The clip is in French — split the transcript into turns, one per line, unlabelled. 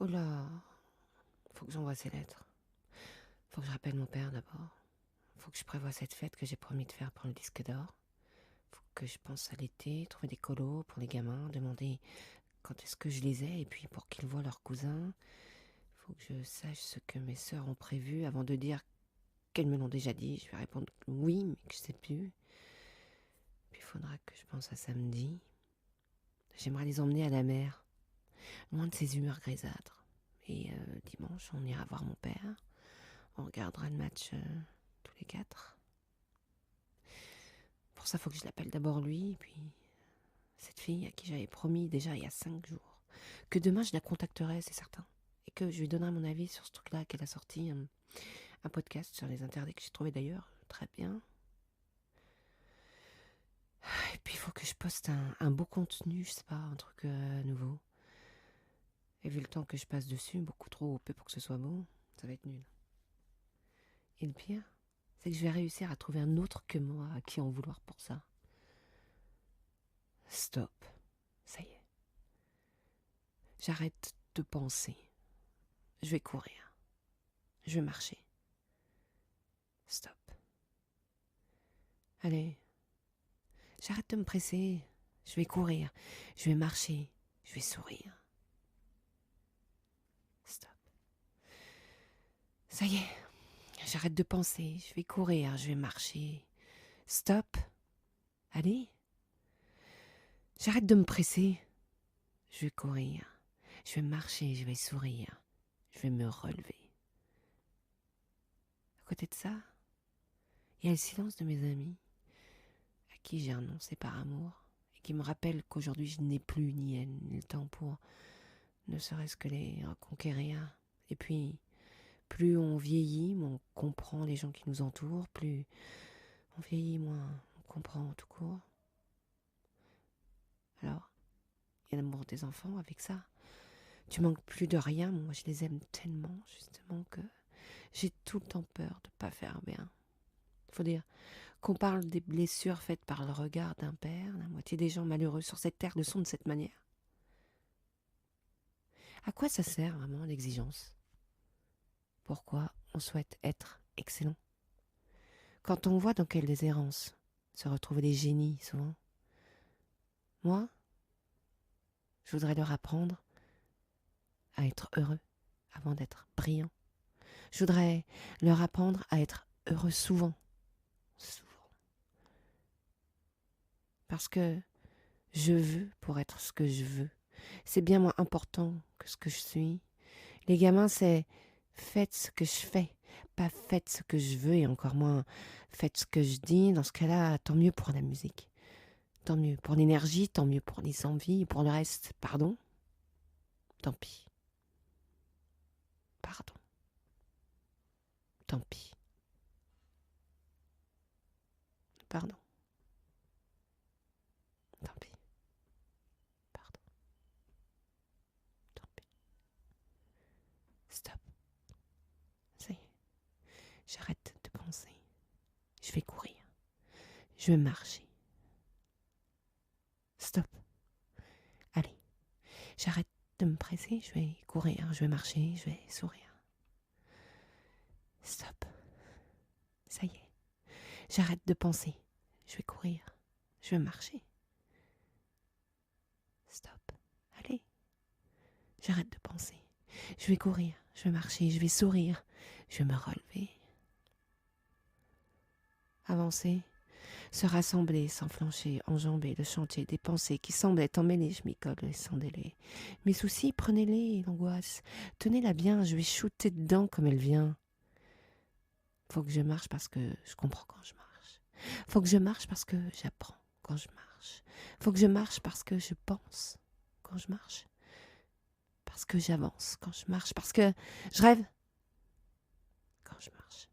Oh là, faut que j'envoie ces lettres. Faut que je rappelle mon père d'abord. Faut que je prévoie cette fête que j'ai promis de faire pour le disque d'or. Faut que je pense à l'été, trouver des colos pour les gamins, demander quand est-ce que je les ai et puis pour qu'ils voient leurs cousins. Faut que je sache ce que mes sœurs ont prévu avant de dire qu'elles me l'ont déjà dit. Je vais répondre oui, mais que je sais plus. Puis il faudra que je pense à samedi. J'aimerais les emmener à la mer, loin de ces humeurs grisâtres. Et dimanche, on ira voir mon père. On regardera le match tous les quatre. Pour ça, faut que je l'appelle d'abord lui, puis cette fille à qui j'avais promis déjà il y a 5 jours que demain je la contacterai, c'est certain. Et que je lui donnerai mon avis sur ce truc-là qu'elle a sorti, un podcast sur les interdits que j'ai trouvé d'ailleurs très bien. Et puis il faut que je poste un beau contenu, je sais pas, un truc nouveau. Et vu le temps que je passe dessus, beaucoup trop OP pour que ce soit beau, ça va être nul. Et le pire, c'est que je vais réussir à trouver un autre que moi à qui en vouloir pour ça. Stop. Ça y est. J'arrête de penser. Je vais courir. Je vais marcher. Stop. Allez. J'arrête de me presser. Je vais courir. Je vais marcher. Je vais sourire. Stop. Ça y est. J'arrête de penser. Je vais courir. Je vais marcher. Stop. Allez. J'arrête de me presser. Je vais courir. Je vais marcher. Je vais sourire. Je vais me relever. À côté de ça, il y a le silence de mes amis, à qui j'ai renoncé par amour, et qui me rappellent qu'aujourd'hui je n'ai plus ni elle, ni le temps pour ne serait-ce que les reconquérir. Et puis, plus on vieillit, moins on comprend les gens qui nous entourent, plus on vieillit, moins on comprend tout court. Alors, il y a l'amour des enfants avec ça. Tu manques plus de rien, moi je les aime tellement, justement, que j'ai tout le temps peur de pas faire bien. Faut dire qu'on parle des blessures faites par le regard d'un père. La moitié des gens malheureux sur cette terre le sont de cette manière. À quoi ça sert vraiment l'exigence? Pourquoi on souhaite être excellent? Quand on voit dans quelles errances se retrouvent des génies souvent. Moi, je voudrais leur apprendre à être heureux avant d'être brillant. Je voudrais leur apprendre à être heureux souvent. Souvent. Parce que je veux pour être ce que je veux. C'est bien moins important que ce que je suis. Les gamins, c'est faites ce que je fais, pas faites ce que je veux et encore moins faites ce que je dis. Dans ce cas-là, tant mieux pour la musique. Tant mieux pour l'énergie, tant mieux pour les envies, pour le reste, pardon. Tant pis. Pardon. Tant pis. Pardon. Tant pis. Pardon. Tant pis. Stop. Ça y est. J'arrête de penser. Je vais courir. Je vais marcher. Stop. Allez. J'arrête de me presser. Je vais courir. Je vais marcher. Je vais sourire. Stop. Ça y est. J'arrête de penser. Je vais courir. Je vais marcher. Stop. Allez. J'arrête de penser. Je vais courir. Je vais marcher. Je vais sourire. Je vais me relever. Avancer. Se rassembler, s'enflancher, enjamber le chantier des pensées qui semblent être emmêlées. Je m'y colle sans délai. Mes soucis, prenez-les, l'angoisse. Tenez-la bien, je vais shooter dedans comme elle vient. Faut que je marche parce que je comprends quand je marche. Faut que je marche parce que j'apprends quand je marche. Faut que je marche parce que je pense quand je marche. Parce que j'avance quand je marche. Parce que je rêve quand je marche.